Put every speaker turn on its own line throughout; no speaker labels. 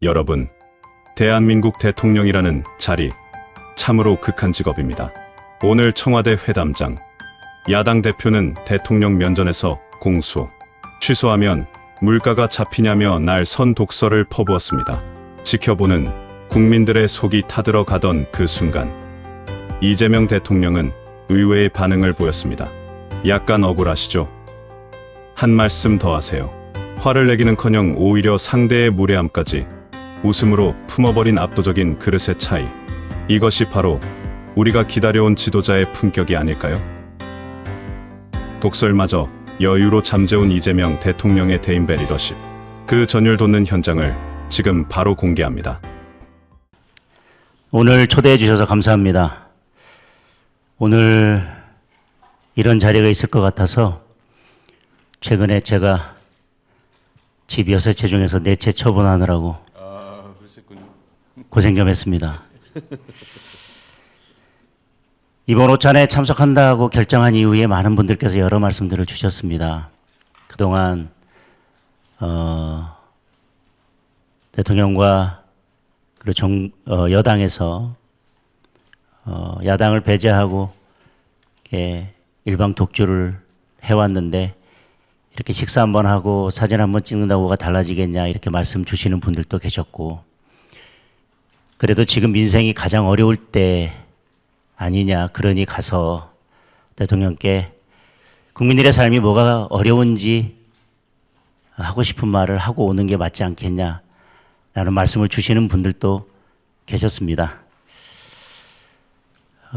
여러분, 대한민국 대통령이라는 자리, 참으로 극한 직업입니다. 오늘 청와대 회담장, 야당 대표는 대통령 면전에서 공수, 취소하면 물가가 잡히냐며 날 선 독서를 퍼부었습니다. 지켜보는 국민들의 속이 타들어 가던 그 순간, 이재명 대통령은 의외의 반응을 보였습니다. 약간 억울하시죠? 한 말씀 더 하세요. 화를 내기는커녕 오히려 상대의 무례함까지 웃음으로 품어버린 압도적인 그릇의 차이. 이것이 바로 우리가 기다려온 지도자의 품격이 아닐까요? 독설마저 여유로 잠재운 이재명 대통령의 대인배 리더십. 그 전율 돋는 현장을 지금 바로 공개합니다.
오늘 초대해 주셔서 감사합니다. 오늘 이런 자리가 있을 것 같아서 최근에 제가 집 6채 중에서 4채 처분하느라고 고생 좀 했습니다. 이번 오찬에 참석한다고 결정한 이후에 많은 분들께서 여러 말씀들을 주셨습니다. 그동안 대통령과 그리고 여당에서 야당을 배제하고 일방 독주를 해왔는데 이렇게 식사 한번 하고 사진 한번 찍는다고가 달라지겠냐 이렇게 말씀 주시는 분들도 계셨고, 그래도 지금 민생이 가장 어려울 때 아니냐, 그러니 가서 대통령께 국민들의 삶이 뭐가 어려운지 하고 싶은 말을 하고 오는 게 맞지 않겠냐라는 말씀을 주시는 분들도 계셨습니다.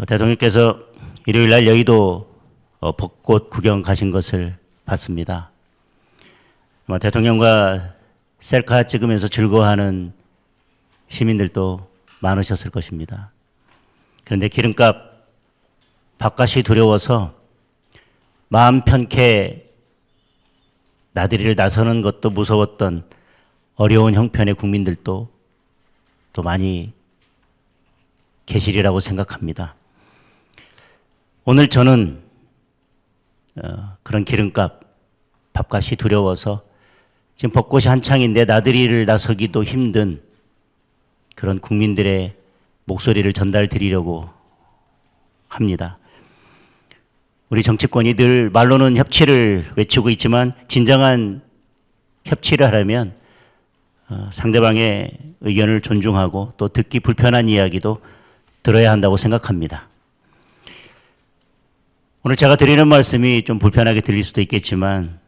대통령께서 일요일 날 여의도 벚꽃 구경 가신 것을 봤습니다. 대통령과 셀카 찍으면서 즐거워하는 시민들도 많으셨을 것입니다. 그런데 기름값 밥값이 두려워서 마음 편케 나들이를 나서는 것도 무서웠던 어려운 형편의 국민들도 또 많이 계시리라고 생각합니다. 오늘 저는 그런 기름값, 밥값이 두려워서 지금 벚꽃이 한창인데 나들이를 나서기도 힘든 그런 국민들의 목소리를 전달드리려고 합니다. 우리 정치권이 늘 말로는 협치를 외치고 있지만 진정한 협치를 하려면 상대방의 의견을 존중하고 또 듣기 불편한 이야기도 들어야 한다고 생각합니다. 오늘 제가 드리는 말씀이 좀 불편하게 들릴 수도 있겠지만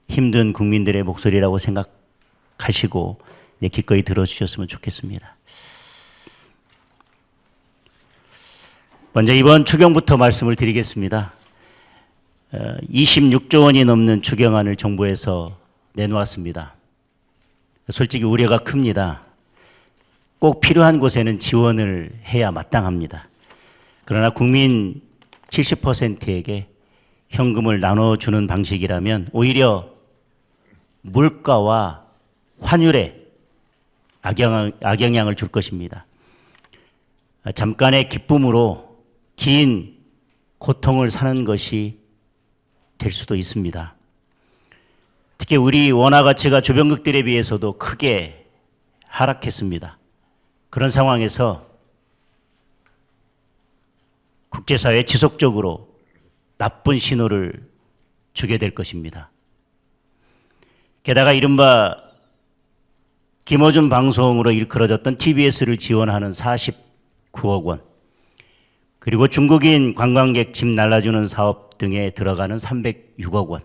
힘든 국민들의 목소리라고 생각하시고 기꺼이 들어주셨으면 좋겠습니다. 먼저 이번 추경부터 말씀을 드리겠습니다. 26조 원이 넘는 추경안을 정부에서 내놓았습니다. 솔직히 우려가 큽니다. 꼭 필요한 곳에는 지원을 해야 마땅합니다. 그러나 국민 70%에게 현금을 나눠주는 방식이라면 오히려 물가와 환율에 악영향을 줄 것입니다. 잠깐의 기쁨으로 긴 고통을 사는 것이 될 수도 있습니다. 특히 우리 원화 가치가 주변국들에 비해서도 크게 하락했습니다. 그런 상황에서 국제사회에 지속적으로 나쁜 신호를 주게 될 것입니다. 게다가 이른바 김어준 방송으로 일컬어졌던 TBS를 지원하는 49억 원, 그리고 중국인 관광객 집 날라주는 사업 등에 들어가는 306억 원,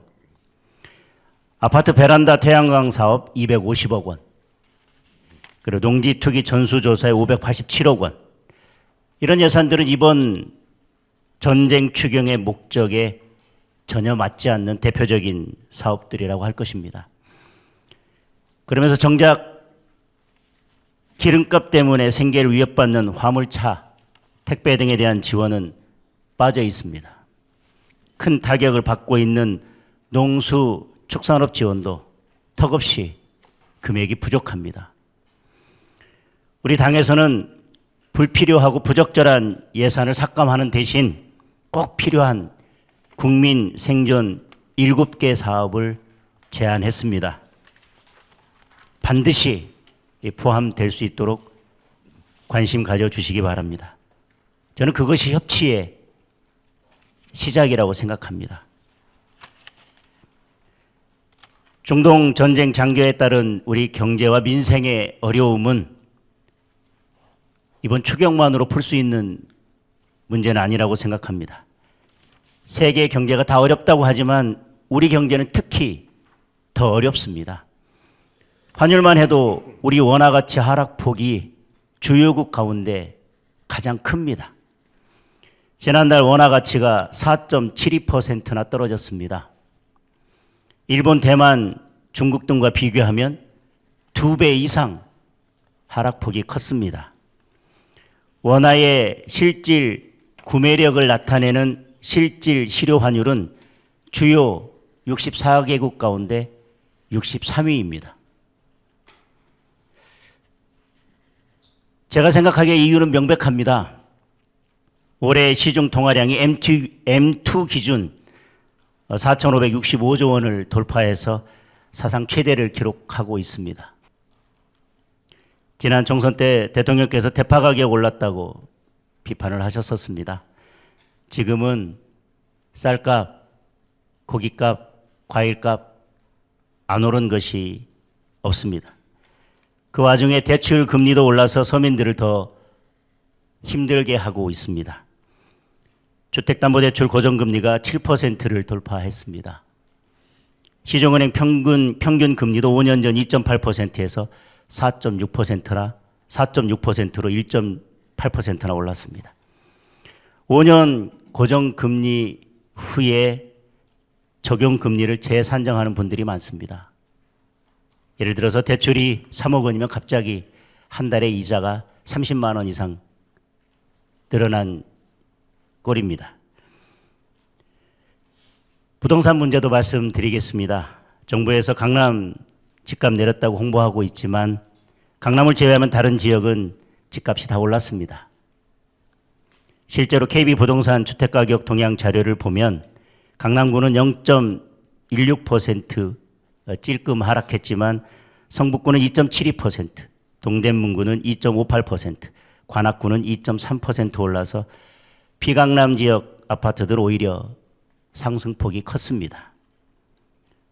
아파트 베란다 태양광 사업 250억 원, 그리고 농지 투기 전수조사에 587억 원, 이런 예산들은 이번 전쟁 추경의 목적에 전혀 맞지 않는 대표적인 사업들이라고 할 것입니다. 그러면서 정작 기름값 때문에 생계를 위협받는 화물차, 택배 등에 대한 지원은 빠져 있습니다. 큰 타격을 받고 있는 농수 축산업 지원도 턱없이 금액이 부족합니다. 우리 당에서는 불필요하고 부적절한 예산을 삭감하는 대신 꼭 필요한 국민 생존 7개 사업을 제안했습니다. 반드시 포함될 수 있도록 관심 가져주시기 바랍니다. 저는 그것이 협치의 시작이라고 생각합니다. 중동 전쟁 장교에 따른 우리 경제와 민생의 어려움은 이번 추경만으로 풀 수 있는 문제는 아니라고 생각합니다. 세계 경제가 다 어렵다고 하지만 우리 경제는 특히 더 어렵습니다. 환율만 해도 우리 원화 가치 하락폭이 주요국 가운데 가장 큽니다. 지난달 원화 가치가 4.72%나 떨어졌습니다. 일본, 대만, 중국 등과 비교하면 2배 이상 하락폭이 컸습니다. 원화의 실질 구매력을 나타내는 실질 실효 환율은 주요 64개국 가운데 63위입니다. 제가 생각하기에 이유는 명백합니다. 올해 시중 통화량이 M2 기준 4,565조 원을 돌파해서 사상 최대를 기록하고 있습니다. 지난 총선 때 대통령께서 대파 가격 올랐다고 비판을 하셨었습니다. 지금은 쌀값, 고기값, 과일값 안 오른 것이 없습니다. 그 와중에 대출 금리도 올라서 서민들을 더 힘들게 하고 있습니다. 주택담보대출 고정금리가 7%를 돌파했습니다. 시중은행 평균 금리도 5년 전 2.8%에서 4.6%로 1.8%나 올랐습니다. 5년 고정금리 후에 적용금리를 재산정하는 분들이 많습니다. 예를 들어서 대출이 3억 원이면 갑자기 한 달에 이자가 30만 원 이상 늘어난 꼴입니다. 부동산 문제도 말씀드리겠습니다. 정부에서 강남 집값 내렸다고 홍보하고 있지만 강남을 제외하면 다른 지역은 집값이 다 올랐습니다. 실제로 KB부동산 주택가격 동향 자료를 보면 강남구는 0.16% 찔끔 하락했지만 성북구는 2.72%, 동대문구는 2.58%, 관악구는 2.3% 올라서 비강남 지역 아파트들 오히려 상승폭이 컸습니다.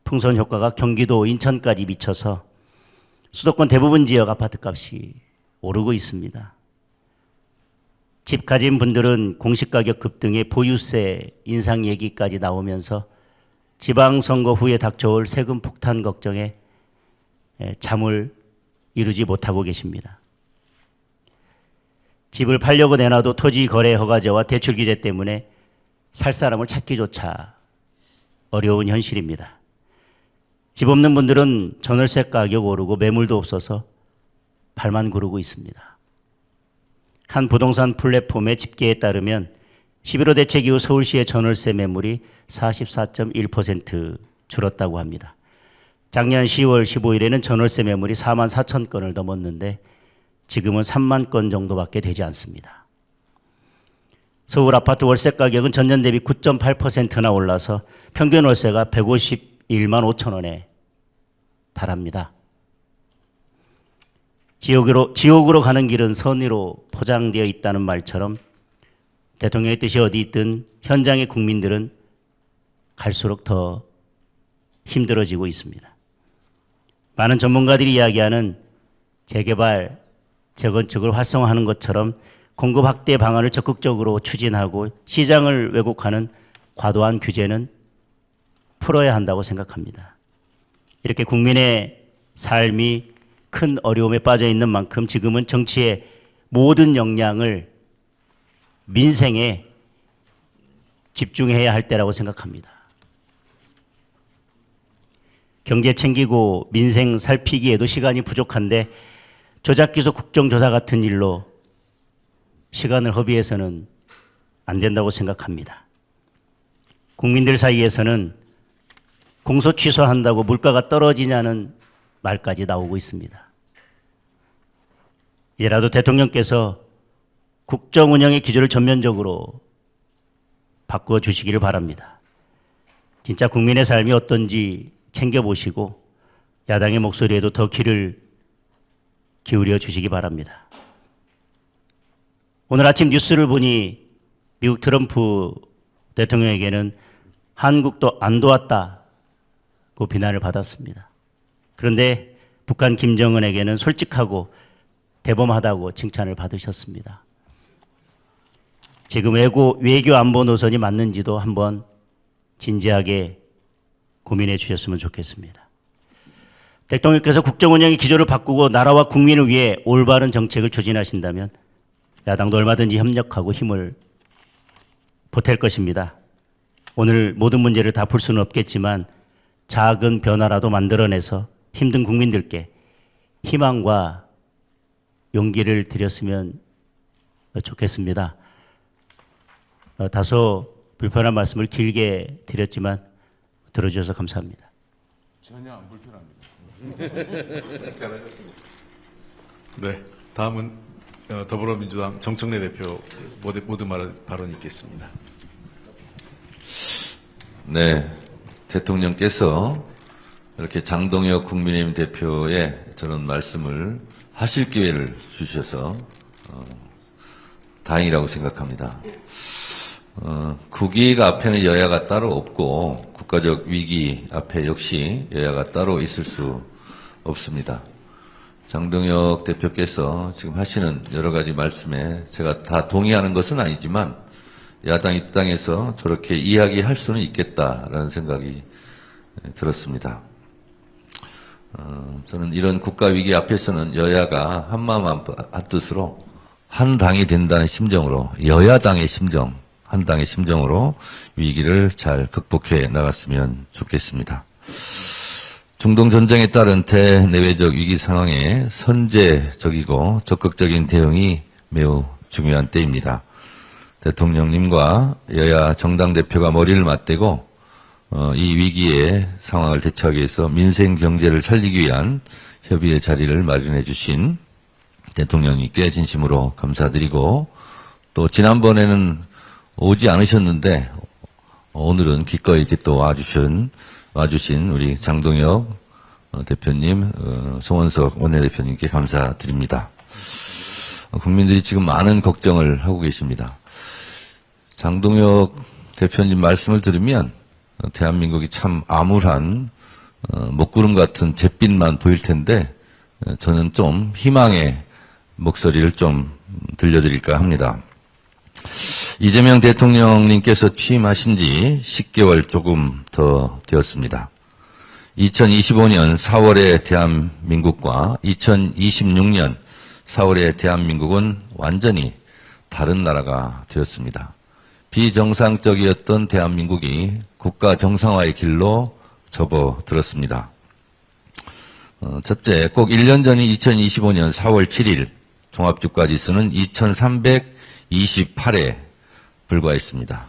풍선 효과가 경기도, 인천까지 미쳐서 수도권 대부분 지역 아파트값이 오르고 있습니다. 집 가진 분들은 공시가격 급등에 보유세 인상 얘기까지 나오면서 지방선거 후에 닥쳐올 세금 폭탄 걱정에 잠을 이루지 못하고 계십니다. 집을 팔려고 내놔도 토지 거래 허가제와 대출 규제 때문에 살 사람을 찾기조차 어려운 현실입니다. 집 없는 분들은 전월세 가격 오르고 매물도 없어서 발만 구르고 있습니다. 한 부동산 플랫폼의 집계에 따르면 11호 대책 이후 서울시의 전월세 매물이 44.1% 줄었다고 합니다. 작년 10월 15일에는 전월세 매물이 4만 4천 건을 넘었는데 지금은 3만 건 정도밖에 되지 않습니다. 서울 아파트 월세 가격은 전년 대비 9.8%나 올라서 평균 월세가 151만 5천 원에 달합니다. 지옥으로 가는 길은 선의로 포장되어 있다는 말처럼 대통령의 뜻이 어디 있든 현장의 국민들은 갈수록 더 힘들어지고 있습니다. 많은 전문가들이 이야기하는 재개발, 재건축을 활성화하는 것처럼 공급 확대 방안을 적극적으로 추진하고 시장을 왜곡하는 과도한 규제는 풀어야 한다고 생각합니다. 이렇게 국민의 삶이 큰 어려움에 빠져 있는 만큼 지금은 정치의 모든 역량을 민생에 집중해야 할 때라고 생각합니다. 경제 챙기고 민생 살피기에도 시간이 부족한데 조작기소 국정조사 같은 일로 시간을 허비해서는 안 된다고 생각합니다. 국민들 사이에서는 공소 취소한다고 물가가 떨어지냐는 말까지 나오고 있습니다. 이제라도 대통령께서 국정 운영의 기조를 전면적으로 바꿔주시기를 바랍니다. 진짜 국민의 삶이 어떤지 챙겨보시고 야당의 목소리에도 더 귀를 기울여 주시기 바랍니다. 오늘 아침 뉴스를 보니 미국 트럼프 대통령에게는 한국도 안 도왔다고 비난을 받았습니다. 그런데 북한 김정은에게는 솔직하고 대범하다고 칭찬을 받으셨습니다. 지금 외교 안보 노선이 맞는지도 한번 진지하게 고민해 주셨으면 좋겠습니다. 대통령께서 국정 운영의 기조를 바꾸고 나라와 국민을 위해 올바른 정책을 추진하신다면 야당도 얼마든지 협력하고 힘을 보탤 것입니다. 오늘 모든 문제를 다 풀 수는 없겠지만 작은 변화라도 만들어내서 힘든 국민들께 희망과 용기를 드렸으면 좋겠습니다. 다소 불편한 말씀을 길게 드렸지만 들어주셔서 감사합니다.
전혀 안 불편합니다. 잘하셨습니다. 네, 다음은 더불어민주당 정청래 대표 모두 발언이 있겠습니다.
네, 대통령께서 이렇게 장동혁 국민의힘 대표의 저런 말씀을 하실 기회를 주셔서 다행이라고 생각합니다. 국익 앞에는 여야가 따로 없고 국가적 위기 앞에 역시 여야가 따로 있을 수 없습니다. 장동혁 대표께서 지금 하시는 여러 가지 말씀에 제가 다 동의하는 것은 아니지만 야당 입장에서 저렇게 이야기할 수는 있겠다라는 생각이 들었습니다. 저는 이런 국가 위기 앞에서는 여야가 한마음 한뜻으로 한 당이 된다는 심정으로 여야당의 심정, 한 당의 심정으로 위기를 잘 극복해 나갔으면 좋겠습니다. 중동 전쟁에 따른 대내외적 위기 상황에 선제적이고 적극적인 대응이 매우 중요한 때입니다. 대통령님과 여야 정당 대표가 머리를 맞대고 이 위기의 상황을 대처하기 위해서 민생 경제를 살리기 위한 협의의 자리를 마련해 주신 대통령님께 진심으로 감사드리고 또 지난번에는 오지 않으셨는데 오늘은 기꺼이 이렇게 또 와주신 우리 장동혁 대표님, 송원석 원내대표님께 감사드립니다. 국민들이 지금 많은 걱정을 하고 계십니다. 장동혁 대표님 말씀을 들으면 대한민국이 참 암울한 먹구름 같은 잿빛만 보일 텐데 저는 좀 희망의 목소리를 좀 들려드릴까 합니다. 이재명 대통령님께서 취임하신 지 10개월 조금 더 되었습니다. 2025년 4월의 대한민국과 2026년 4월의 대한민국은 완전히 다른 나라가 되었습니다. 비정상적이었던 대한민국이 국가 정상화의 길로 접어들었습니다. 첫째, 꼭 1년 전인 2025년 4월 7일 종합주가지수는 2328에 불과했습니다.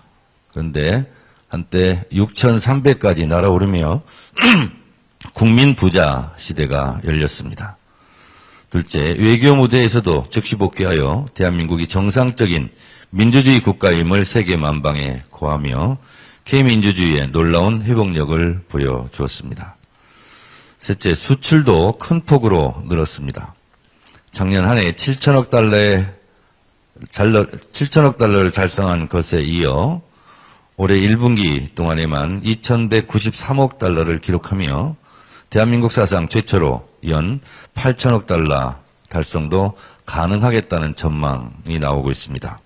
그런데 한때 6300까지 날아오르며 국민 부자 시대가 열렸습니다. 둘째, 외교 무대에서도 즉시 복귀하여 대한민국이 정상적인 민주주의 국가임을 세계 만방에 고하며 K민주주의의 놀라운 회복력을 보여주었습니다. 셋째, 수출도 큰 폭으로 늘었습니다. 작년 한 해 7천억 달러를 달성한 것에 이어 올해 1분기 동안에만 2,193억 달러를 기록하며 대한민국 사상 최초로 연 8천억 달러 달성도 가능하겠다는 전망이 나오고 있습니다.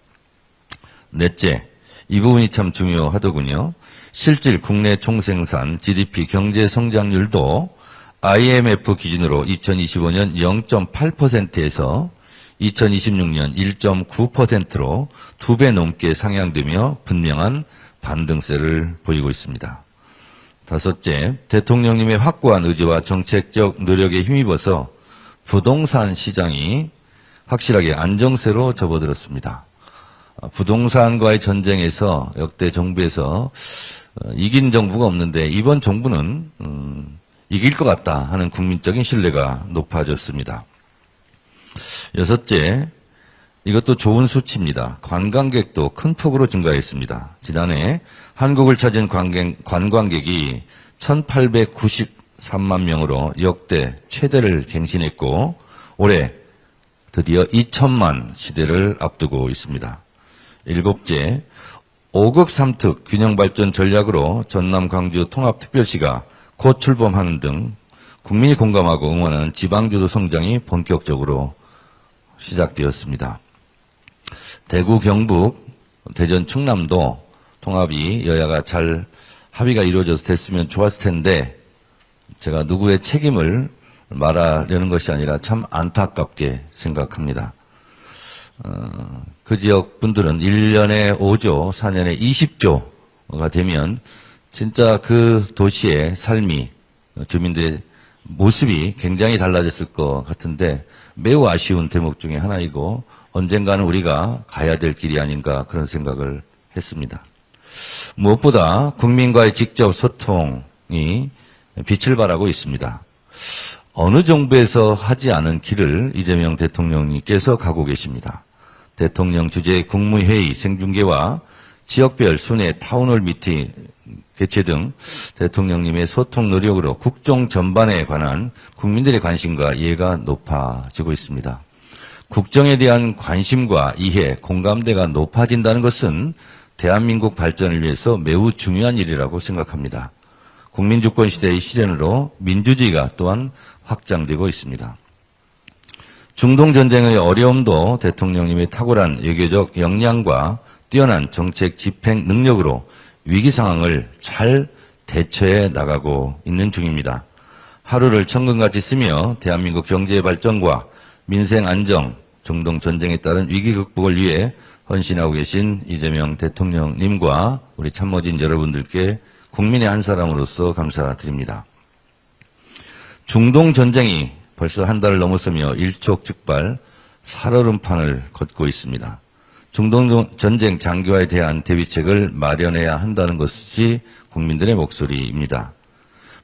넷째, 이 부분이 참 중요하더군요. 실질 국내 총생산 GDP 경제 성장률도 IMF 기준으로 2025년 0.8%에서 2026년 1.9%로 2배 넘게 상향되며 분명한 반등세를 보이고 있습니다. 다섯째, 대통령님의 확고한 의지와 정책적 노력에 힘입어서 부동산 시장이 확실하게 안정세로 접어들었습니다. 부동산과의 전쟁에서 역대 정부에서 이긴 정부가 없는데 이번 정부는 이길 것 같다 하는 국민적인 신뢰가 높아졌습니다. 여섯째, 이것도 좋은 수치입니다. 관광객도 큰 폭으로 증가했습니다. 지난해 한국을 찾은 관광객이 1893만 명으로 역대 최대를 갱신했고 올해 드디어 2천만 시대를 앞두고 있습니다. 일곱째, 5극 3특 균형발전 전략으로 전남 광주 통합특별시가 곧 출범하는 등 국민이 공감하고 응원하는 지방주도 성장이 본격적으로 시작되었습니다. 대구, 경북, 대전, 충남도 통합이 여야가 잘 합의가 이루어져서 됐으면 좋았을 텐데 제가 누구의 책임을 말하려는 것이 아니라 참 안타깝게 생각합니다. 그 지역 분들은 1년에 5조, 4년에 20조가 되면 진짜 그 도시의 삶이, 주민들의 모습이 굉장히 달라졌을 것 같은데 매우 아쉬운 대목 중에 하나이고 언젠가는 우리가 가야 될 길이 아닌가 그런 생각을 했습니다. 무엇보다 국민과의 직접 소통이 빛을 발하고 있습니다. 어느 정부에서 하지 않은 길을 이재명 대통령님께서 가고 계십니다. 대통령 주재 국무회의 생중계와 지역별 순회 타운홀 미팅 개최 등 대통령님의 소통 노력으로 국정 전반에 관한 국민들의 관심과 이해가 높아지고 있습니다. 국정에 대한 관심과 이해, 공감대가 높아진다는 것은 대한민국 발전을 위해서 매우 중요한 일이라고 생각합니다. 국민주권 시대의 실현으로 민주주의가 또한 확장되고 있습니다. 중동전쟁의 어려움도 대통령님의 탁월한 외교적 역량과 뛰어난 정책 집행 능력으로 위기 상황을 잘 대처해 나가고 있는 중입니다. 하루를 천금같이 쓰며 대한민국 경제 발전과 민생 안정, 중동 전쟁에 따른 위기 극복을 위해 헌신하고 계신 이재명 대통령님과 우리 참모진 여러분들께 국민의 한 사람으로서 감사드립니다. 중동 전쟁이 벌써 한 달을 넘어서며 일촉즉발 살얼음판을 걷고 있습니다. 중동 전쟁 장기화에 대한 대비책을 마련해야 한다는 것이 국민들의 목소리입니다.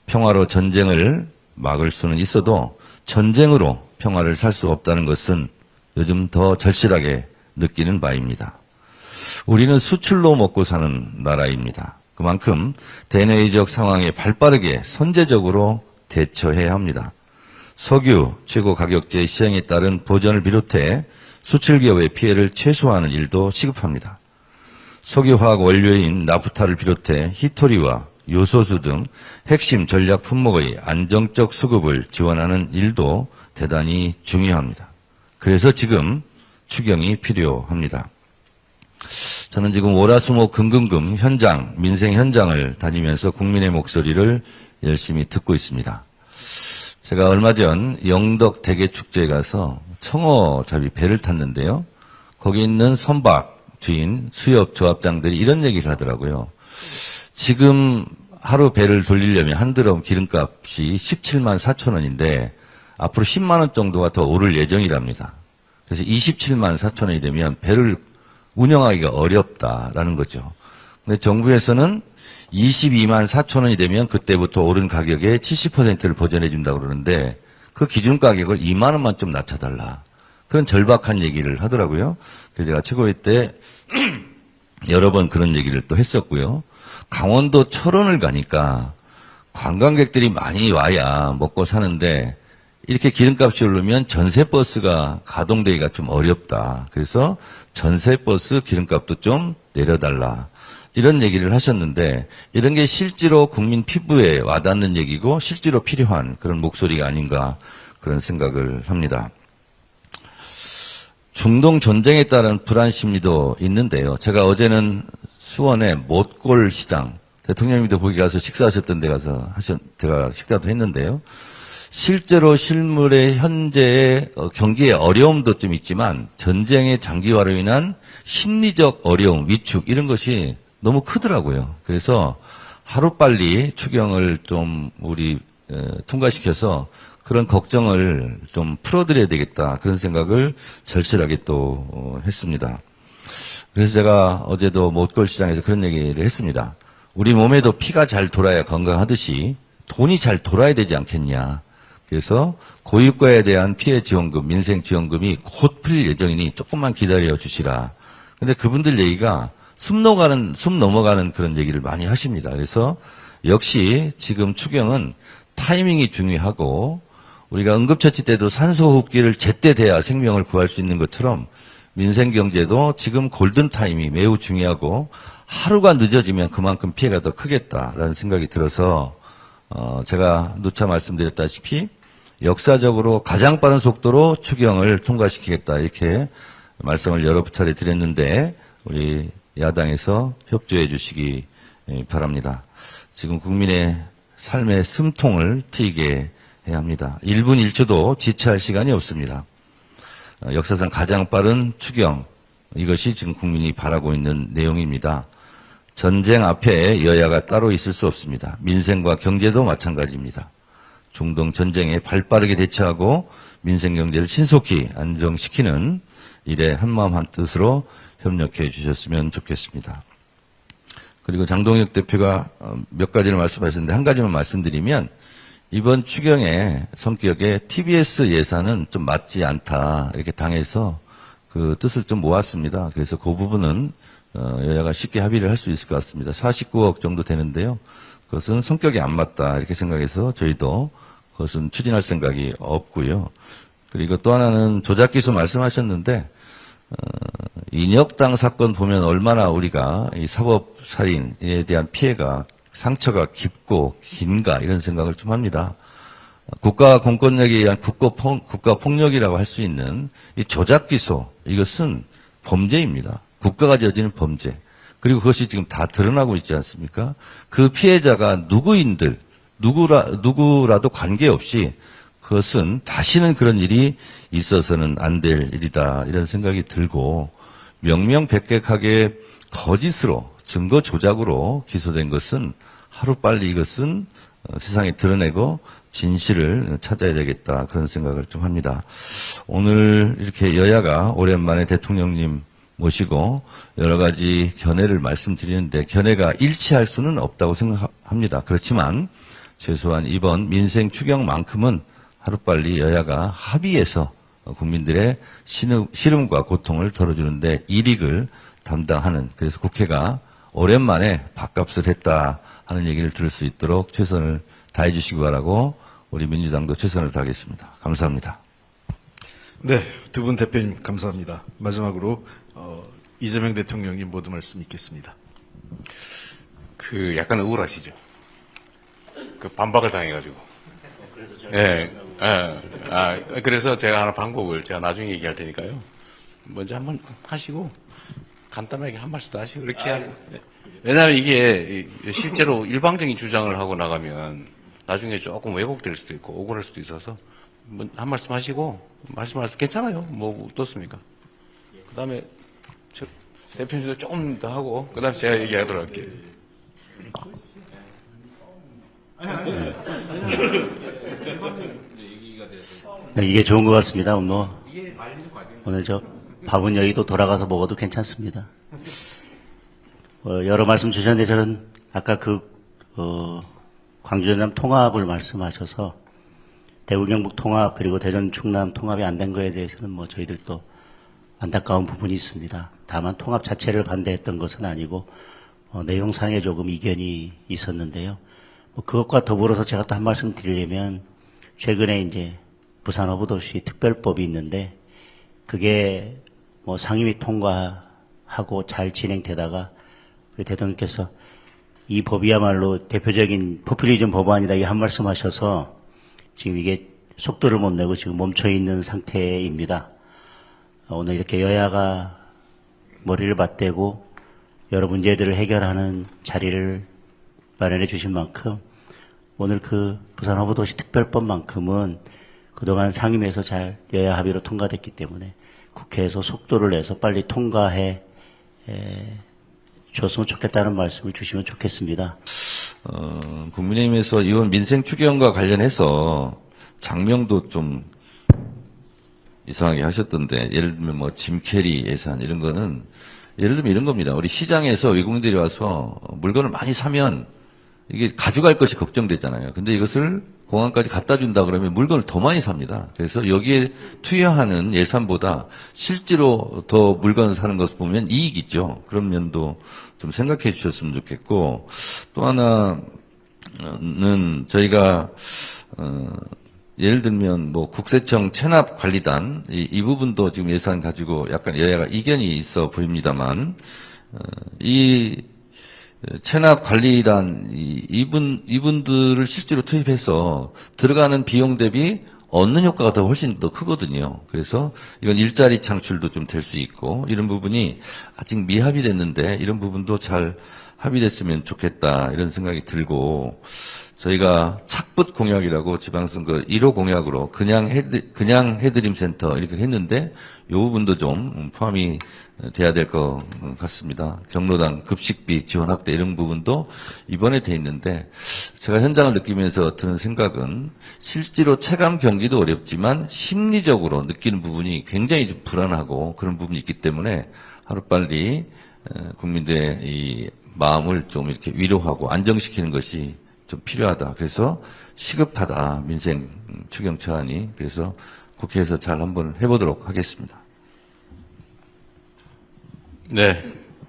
평화로 전쟁을 막을 수는 있어도 전쟁으로 평화를 살 수 없다는 것은 요즘 더 절실하게 느끼는 바입니다. 우리는 수출로 먹고 사는 나라입니다. 그만큼 대내외적 상황에 발빠르게 선제적으로 대처해야 합니다. 석유 최고 가격제 시행에 따른 보전을 비롯해 수출기업의 피해를 최소화하는 일도 시급합니다. 석유화학 원료인 나프타를 비롯해 히토리와 요소수 등 핵심 전략 품목의 안정적 수급을 지원하는 일도 대단히 중요합니다. 그래서 지금 추경이 필요합니다. 저는 지금 월화수목 금금금 현장, 민생 현장을 다니면서 국민의 목소리를 열심히 듣고 있습니다. 제가 얼마 전 영덕 대게축제에 가서 청어잡이 배를 탔는데요. 거기 있는 선박 주인, 수협 조합장들이 이런 얘기를 하더라고요. 지금 하루 배를 돌리려면 한 드럼 기름값이 17만 4천 원인데 앞으로 10만 원 정도가 더 오를 예정이랍니다. 그래서 27만 4천 원이 되면 배를 운영하기가 어렵다라는 거죠. 근데 정부에서는 22만 4천 원이 되면 그때부터 오른 가격의 70%를 보전해 준다고 그러는데 그 기준 가격을 2만 원만 좀 낮춰달라. 그런 절박한 얘기를 하더라고요. 그래서 제가 최고위 때 여러 번 그런 얘기를 또 했었고요. 강원도 철원을 가니까 관광객들이 많이 와야 먹고 사는데 이렇게 기름값이 오르면 전세버스가 가동되기가 좀 어렵다. 그래서 전세버스 기름값도 좀 내려달라. 이런 얘기를 하셨는데 이런 게 실제로 국민 피부에 와닿는 얘기고 실제로 필요한 그런 목소리가 아닌가 그런 생각을 합니다. 중동 전쟁에 따른 불안 심리도 있는데요. 제가 어제는 수원의 못골 시장, 대통령님도 거기 가서 식사하셨던 데 가서 제가 식사도 했는데요. 실제로 실물의 현재의 경기의 어려움도 좀 있지만 전쟁의 장기화로 인한 심리적 어려움, 위축 이런 것이 너무 크더라고요. 그래서 하루빨리 추경을 좀 우리 통과시켜서 그런 걱정을 좀 풀어드려야 되겠다. 그런 생각을 절실하게 또 했습니다. 그래서 제가 어제도 못골시장에서 그런 얘기를 했습니다. 우리 몸에도 피가 잘 돌아야 건강하듯이 돈이 잘 돌아야 되지 않겠냐. 그래서 고유가에 대한 피해 지원금, 민생 지원금이 곧 풀릴 예정이니 조금만 기다려 주시라. 근데 그분들 얘기가 숨 넘어가는 그런 얘기를 많이 하십니다. 그래서 역시 지금 추경은 타이밍이 중요하고 우리가 응급처치 때도 산소호흡기를 제때 대야 생명을 구할 수 있는 것처럼 민생경제도 지금 골든타임이 매우 중요하고 하루가 늦어지면 그만큼 피해가 더 크겠다라는 생각이 들어서 제가 누차 말씀드렸다시피 역사적으로 가장 빠른 속도로 추경을 통과시키겠다 이렇게 말씀을 여러 차례 드렸는데 우리 야당에서 협조해 주시기 바랍니다. 지금 국민의 삶의 숨통을 트이게 해야 합니다. 1분 1초도 지체할 시간이 없습니다. 역사상 가장 빠른 추경, 이것이 지금 국민이 바라고 있는 내용입니다. 전쟁 앞에 여야가 따로 있을 수 없습니다. 민생과 경제도 마찬가지입니다. 중동 전쟁에 발빠르게 대처하고 민생 경제를 신속히 안정시키는 일에 한마음 한뜻으로 협력해 주셨으면 좋겠습니다. 그리고 장동혁 대표가 몇 가지를 말씀하셨는데 한 가지만 말씀드리면 이번 추경의 성격에 TBS 예산은 좀 맞지 않다 이렇게 당해서 그 뜻을 좀 모았습니다. 그래서 그 부분은 여야가 쉽게 합의를 할 수 있을 것 같습니다. 49억 정도 되는데요. 그것은 성격이 안 맞다 이렇게 생각해서 저희도 그것은 추진할 생각이 없고요. 그리고 또 하나는 조작기소 말씀하셨는데 인혁당 사건 보면 얼마나 우리가 이 사법살인에 대한 피해가 상처가 깊고 긴가 이런 생각을 좀 합니다. 국가 공권력에 의한 국가 폭력이라고 할 수 있는 이 조작기소 이것은 범죄입니다. 국가가 저지른 범죄. 그리고 그것이 지금 다 드러나고 있지 않습니까? 그 피해자가 누구라도 관계없이 그것은 다시는 그런 일이 있어서는 안 될 일이다. 이런 생각이 들고 명명백백하게 거짓으로 증거 조작으로 기소된 것은 하루빨리 이것은 세상에 드러내고 진실을 찾아야 되겠다. 그런 생각을 좀 합니다. 오늘 이렇게 여야가 오랜만에 대통령님 모시고 여러 가지 견해를 말씀드리는데 견해가 일치할 수는 없다고 생각합니다. 그렇지만 최소한 이번 민생 추경만큼은 하루빨리 여야가 합의해서 국민들의 시름과 고통을 덜어주는데 일익을 담당하는 그래서 국회가 오랜만에 밥값을 했다 하는 얘기를 들을 수 있도록 최선을 다해 주시기 바라고 우리 민주당도 최선을 다하겠습니다. 감사합니다.
네, 두 분 대표님 감사합니다. 마지막으로 이재명 대통령님 모두 말씀 있겠습니다.
그 약간 우울하시죠? 그 반박을 당해가지고. 예, 그래서 제가 하나 방법을 제가 나중에 얘기할 테니까요. 먼저 한번 하시고 간단하게 한 말씀 더 하시고 이렇게 하고. 왜냐하면 이게 실제로 일방적인 주장을 하고 나가면 나중에 조금 왜곡될 수도 있고 억울할 수도 있어서 한 말씀 하시고 말씀하셔도 괜찮아요. 뭐 어떻습니까? 그 다음에 대표님도 조금 더 하고 그 다음에 제가 얘기하도록 할게요.
이게 좋은 것 같습니다. 오늘 저 밥은 여의도 돌아가서 먹어도 괜찮습니다. 여러 말씀 주셨는데 저는 아까 광주 전남 통합을 말씀하셔서 대구 경북 통합 그리고 대전 충남 통합이 안 된 거에 대해서는 뭐 저희들도 안타까운 부분이 있습니다. 다만 통합 자체를 반대했던 것은 아니고 내용상에 조금 이견이 있었는데요. 그것과 더불어서 제가 또 한 말씀 드리려면 최근에 이제 부산어부도시 특별법이 있는데 그게 뭐 상임위 통과하고 잘 진행되다가 우리 대통령께서 이 법이야말로 대표적인 포퓰리즘 법안이다 이 한 말씀 하셔서 지금 이게 속도를 못 내고 지금 멈춰 있는 상태입니다. 오늘 이렇게 여야가 머리를 맞대고 여러 문제들을 해결하는 자리를 마련해 주신 만큼 오늘 그 부산어부도시 특별법만큼은 그동안 상임위에서 잘 여야 합의로 통과됐기 때문에 국회에서 속도를 내서 빨리 통과해 줬으면 좋겠다는 말씀을 주시면 좋겠습니다.
국민의힘에서 이번 민생 추경과 관련해서 장명도 좀 이상하게 하셨던데 예를 들면 뭐 짐캐리 예산 이런 거는 예를 들면 이런 겁니다. 우리 시장에서 외국인들이 와서 물건을 많이 사면 이게 가져갈 것이 걱정되잖아요. 근데 이것을 공항까지 갖다 준다 그러면 물건을 더 많이 삽니다. 그래서 여기에 투여하는 예산보다 실제로 더 물건을 사는 것을 보면 이익이죠. 그런 면도 좀 생각해 주셨으면 좋겠고 또 하나는 저희가 예를 들면 뭐 국세청 체납관리단 이 부분도 지금 예산 가지고 약간 여야가 이견이 있어 보입니다만 이 체납관리단 이분들을 실제로 투입해서 들어가는 비용 대비 얻는 효과가 더 훨씬 더 크거든요. 그래서 이건 일자리 창출도 좀 될 수 있고 이런 부분이 아직 미합의됐는데 이런 부분도 잘 합의됐으면 좋겠다 이런 생각이 들고 저희가 착붙 공약이라고 지방선거 1호 공약으로 그냥 해드림 센터 이렇게 했는데 이 부분도 좀 포함이 돼야 될 것 같습니다. 경로당 급식비 지원 확대 이런 부분도 이번에 돼 있는데 제가 현장을 느끼면서 드는 생각은 실제로 체감 경기도 어렵지만 심리적으로 느끼는 부분이 굉장히 좀 불안하고 그런 부분이 있기 때문에 하루빨리 국민들의 이 마음을 좀 이렇게 위로하고 안정시키는 것이 좀 필요하다. 그래서 시급하다. 민생 추경 처안이. 그래서 국회에서 잘 한번 해보도록 하겠습니다.
네.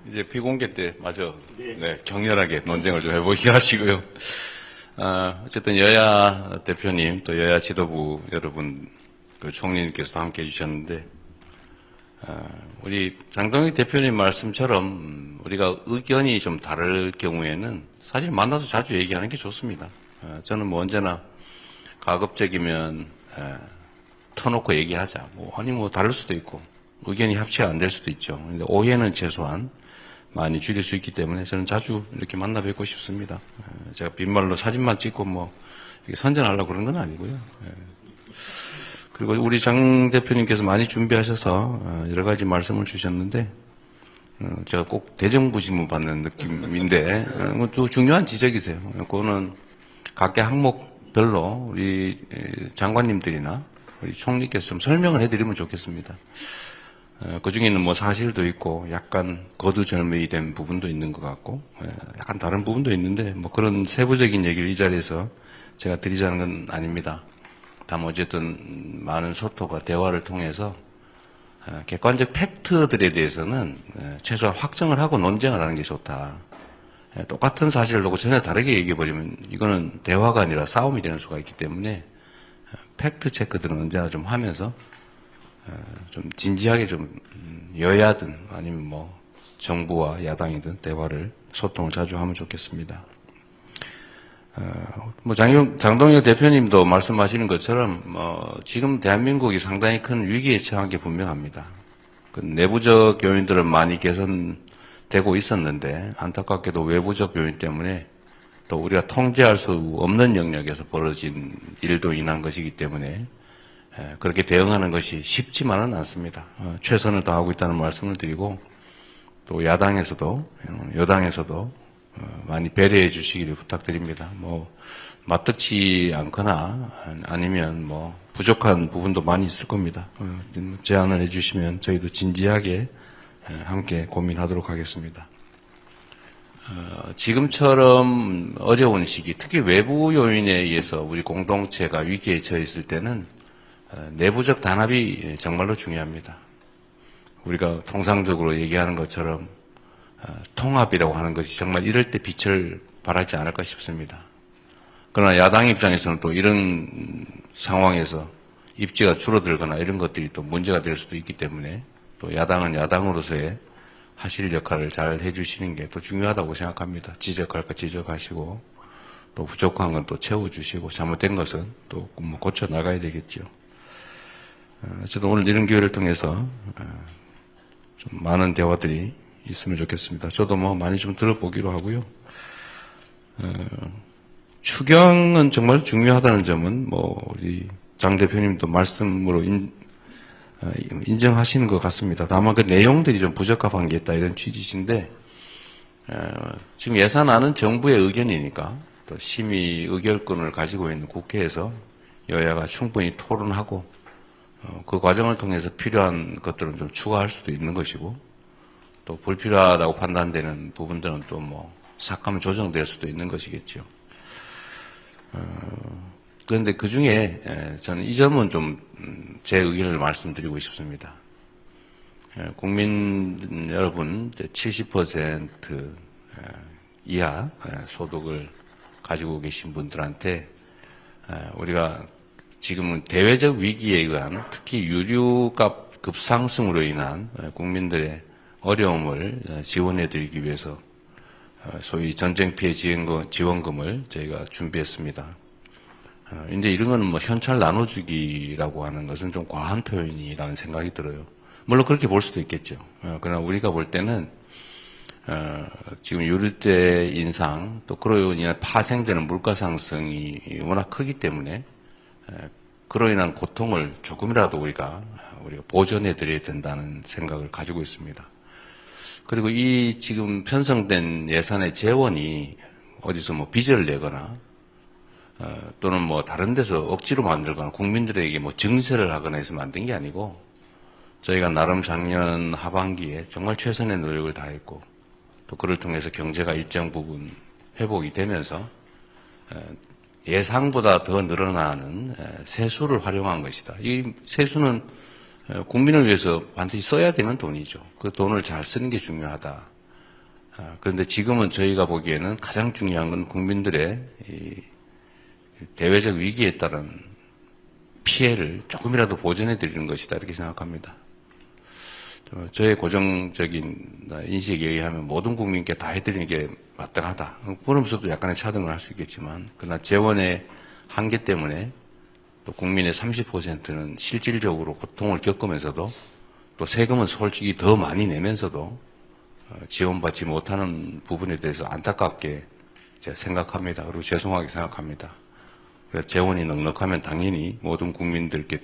이제 비공개 때 마저 네, 격렬하게 논쟁을 좀 해보시기 하시고요. 어쨌든 여야 대표님 또 여야 지도부 여러분 그 총리님께서도 함께 해주셨는데 우리 장동혁 대표님 말씀처럼 우리가 의견이 좀 다를 경우에는 사실 만나서 자주 얘기하는 게 좋습니다. 저는 뭐 언제나 가급적이면 터놓고 얘기하자. 아니 뭐 다를 수도 있고 의견이 합치가 안 될 수도 있죠. 근데 오해는 최소한 많이 줄일 수 있기 때문에 저는 자주 이렇게 만나 뵙고 싶습니다. 제가 빈말로 사진만 찍고 뭐 이렇게 선전하려고 그런 건 아니고요. 그리고 우리 장 대표님께서 많이 준비하셔서 여러 가지 말씀을 주셨는데 제가 꼭 대정부 질문 받는 느낌인데 또 중요한 지적이세요. 그거는 각계 항목별로 우리 장관님들이나 우리 총리께서 좀 설명을 해드리면 좋겠습니다. 그 중에는 뭐 사실도 있고 약간 거두절미히 된 부분도 있는 것 같고 약간 다른 부분도 있는데 뭐 그런 세부적인 얘기를 이 자리에서 제가 드리자는 건 아닙니다. 다만 어쨌든 많은 소통과 대화를 통해서 객관적 팩트들에 대해서는 최소한 확정을 하고 논쟁을 하는 게 좋다. 똑같은 사실을 놓고 전혀 다르게 얘기해버리면 이거는 대화가 아니라 싸움이 되는 수가 있기 때문에 팩트 체크들은 언제나 좀 하면서 좀 진지하게 좀 여야든 아니면 뭐 정부와 야당이든 대화를 소통을 자주 하면 좋겠습니다. 뭐 장동혁 대표님도 말씀하시는 것처럼 지금 대한민국이 상당히 큰 위기에 처한 게 분명합니다. 그 내부적 요인들은 많이 개선되고 있었는데 안타깝게도 외부적 요인 때문에 또 우리가 통제할 수 없는 영역에서 벌어진 일도 인한 것이기 때문에 그렇게 대응하는 것이 쉽지만은 않습니다. 최선을 다하고 있다는 말씀을 드리고 또 야당에서도 여당에서도 많이 배려해 주시기를 부탁드립니다. 뭐 맞듣지 않거나 아니면 뭐 부족한 부분도 많이 있을 겁니다. 제안을 해주시면 저희도 진지하게 함께 고민하도록 하겠습니다. 지금처럼 어려운 시기, 특히 외부 요인에 의해서 우리 공동체가 위기에 처했을 때는 내부적 단합이 정말로 중요합니다. 우리가 통상적으로 얘기하는 것처럼 통합이라고 하는 것이 정말 이럴 때 빛을 발하지 않을까 싶습니다. 그러나 야당 입장에서는 또 이런 상황에서 입지가 줄어들거나 이런 것들이 또 문제가 될 수도 있기 때문에 또 야당은 야당으로서의 하실 역할을 잘 해주시는 게 또 중요하다고 생각합니다. 지적할 거 지적하시고 또 부족한 건 또 채워주시고 잘못된 것은 또 고쳐 나가야 되겠죠. 저도 오늘 이런 기회를 통해서 좀 많은 대화들이 있으면 좋겠습니다. 저도 뭐 많이 좀 들어보기로 하고요. 추경은 정말 중요하다는 점은 뭐 우리 장 대표님도 말씀으로 인정하시는 것 같습니다. 다만 그 내용들이 좀 부적합한 게 있다 이런 취지신데 지금 예산안은 정부의 의견이니까 또 심의 의결권을 가지고 있는 국회에서 여야가 충분히 토론하고 그 과정을 통해서 필요한 것들은 좀 추가할 수도 있는 것이고 또 불필요하다고 판단되는 부분들은 또 뭐 삭감 조정될 수도 있는 것이겠죠. 그런데 그 중에 저는 이 점은 좀 제 의견을 말씀드리고 싶습니다. 국민 여러분 70% 이하 소득을 가지고 계신 분들한테 우리가 지금은 대외적 위기에 의한 특히 유류값 급상승으로 인한 국민들의 어려움을 지원해드리기 위해서 소위 전쟁 피해 지원금을 저희가 준비했습니다. 이제 이런 거는 뭐 현찰 나눠주기라고 하는 것은 좀 과한 표현이라는 생각이 들어요. 물론 그렇게 볼 수도 있겠죠. 그러나 우리가 볼 때는 지금 유류대 인상 또 그로 인한 파생되는 물가 상승이 워낙 크기 때문에 그로 인한 고통을 조금이라도 우리가 보전해 드려야 된다는 생각을 가지고 있습니다. 그리고 이 지금 편성된 예산의 재원이 어디서 뭐 빚을 내거나 또는 뭐 다른 데서 억지로 만들거나 국민들에게 뭐 증세를 하거나 해서 만든 게 아니고 저희가 나름 작년 하반기에 정말 최선의 노력을 다했고 또 그를 통해서 경제가 일정 부분 회복이 되면서 예상보다 더 늘어나는 세수를 활용한 것이다. 이 세수는 국민을 위해서 반드시 써야 되는 돈이죠. 그 돈을 잘 쓰는 게 중요하다. 그런데 지금은 저희가 보기에는 가장 중요한 건 국민들의 이 대외적 위기에 따른 피해를 조금이라도 보전해 드리는 것이다. 이렇게 생각합니다. 저의 고정적인 인식에 의하면 모든 국민께 다 해드리는 게 마땅하다. 그러면서도 약간의 차등을 할 수 있겠지만, 그러나 재원의 한계 때문에 또 국민의 30%는 실질적으로 고통을 겪으면서도 또 세금은 솔직히 더 많이 내면서도 지원받지 못하는 부분에 대해서 안타깝게 제가 생각합니다. 그리고 죄송하게 생각합니다. 그래서 재원이 넉넉하면 당연히 모든 국민들께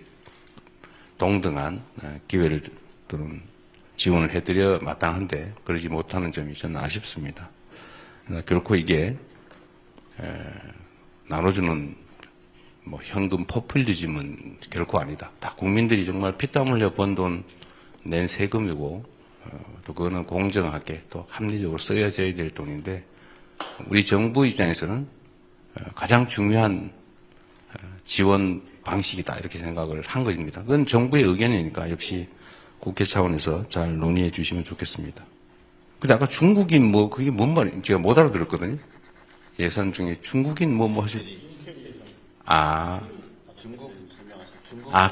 동등한 기회를 또는 지원을 해드려 마땅한데 그러지 못하는 점이 저는 아쉽습니다. 결코 이게 나눠주는 뭐 현금 포퓰리즘은 결코 아니다. 다 국민들이 정말 피땀 흘려 번 돈 낸 세금이고 또 그거는 공정하게 또 합리적으로 쓰여져야 될 돈인데 우리 정부 입장에서는 가장 중요한 지원 방식이다 이렇게 생각을 한 것입니다. 그건 정부의 의견이니까 역시 국회 차원에서 잘 논의해 주시면 좋겠습니다. 근데 아까 중국인 뭐 그게 뭔 말인지 제가 못 알아들었거든요. 예산 중에 중국인 뭐 하실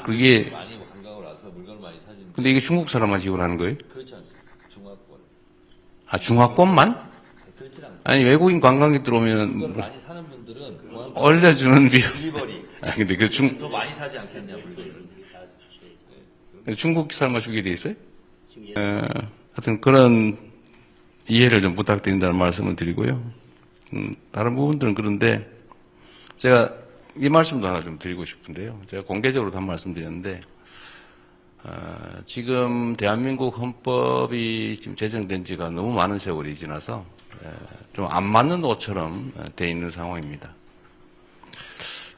그게
많이 관광을 와서 물건을 많이 사주는.
근데 이게 중국 사람만 지원하는 거예요?
그렇지 않습니다. 중화권.
중화권만?
그렇지 않습니다.
아니 외국인 관광객 들어오면
물건을 많이 사는 분들은 공항
올려주는
딜리버리
근데 그
더 많이 사지 않겠냐 물건을.
중국 사람만 주게 돼 있어요? 하여튼 그런 이해를 좀 부탁드린다는 말씀을 드리고요. 다른 부분들은 그런데 제가 이 말씀도 하나 좀 드리고 싶은데요. 제가 공개적으로도 한 말씀 드렸는데 지금 대한민국 헌법이 지금 제정된 지가 너무 많은 세월이 지나서 좀 안 맞는 옷처럼 돼 있는 상황입니다.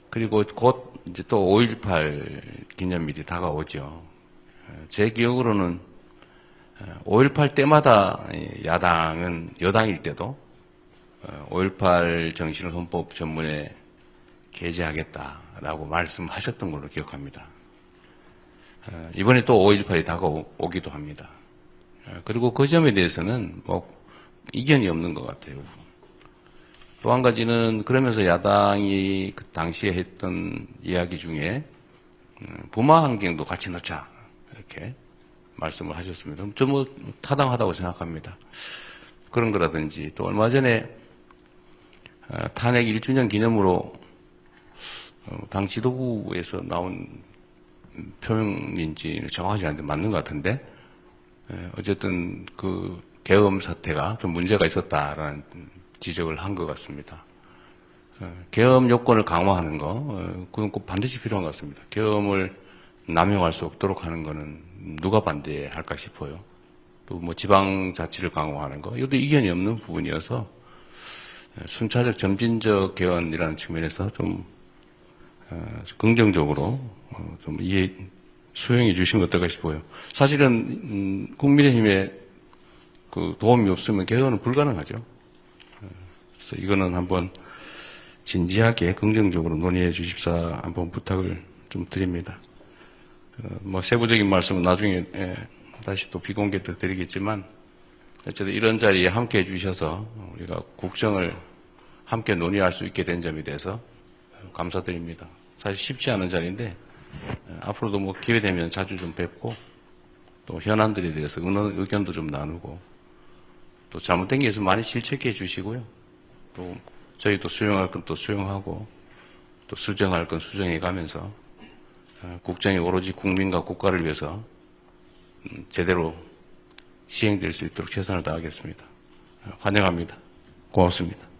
그리고 곧 이제 또 5.18 기념일이 다가오죠. 제 기억으로는 5.18 때마다 야당은 여당일 때도 5.18 정신을 헌법 전문에 게재하겠다라고 말씀하셨던 걸로 기억합니다. 이번에 또 5.18이 다가오기도 합니다. 그리고 그 점에 대해서는 뭐 이견이 없는 것 같아요. 또 한 가지는 그러면서 야당이 그 당시에 했던 이야기 중에 부마 환경도 같이 넣자 이렇게 말씀을 하셨습니다. 좀 뭐 타당하다고 생각합니다. 그런 거라든지 또 얼마 전에 탄핵 1주년 기념으로 당 지도부에서 나온 표명인지 정확하지 않은데 맞는 것 같은데 어쨌든 그 계엄 사태가 좀 문제가 있었다라는 지적을 한 것 같습니다. 계엄 요건을 강화하는 거 그건 꼭 반드시 필요한 것 같습니다. 계엄을 남용할 수 없도록 하는 거는 누가 반대할까 싶어요. 또 뭐 지방자치를 강화하는 거 이것도 이견이 없는 부분이어서 순차적 점진적 개헌이라는 측면에서 좀 긍정적으로 좀 수용해 주시면 어떨까 싶어요. 사실은 국민의힘에 그 도움이 없으면 개헌은 불가능하죠. 그래서 이거는 한번 진지하게 긍정적으로 논의해 주십사 한번 부탁을 좀 드립니다. 뭐 세부적인 말씀은 나중에 다시 또 비공개 때 드리겠지만 어쨌든 이런 자리에 함께 해주셔서 우리가 국정을 함께 논의할 수 있게 된 점에 대해서 감사드립니다. 사실 쉽지 않은 자리인데 앞으로도 뭐 기회 되면 자주 좀 뵙고 또 현안들에 대해서 의견도 좀 나누고 또 잘못된 게 있으면 많이 실책해 주시고요. 또 저희도 수용할 건 또 수용하고 또 수정할 건 수정해 가면서 국정이 오로지 국민과 국가를 위해서 제대로 시행될 수 있도록 최선을 다하겠습니다. 환영합니다. 고맙습니다.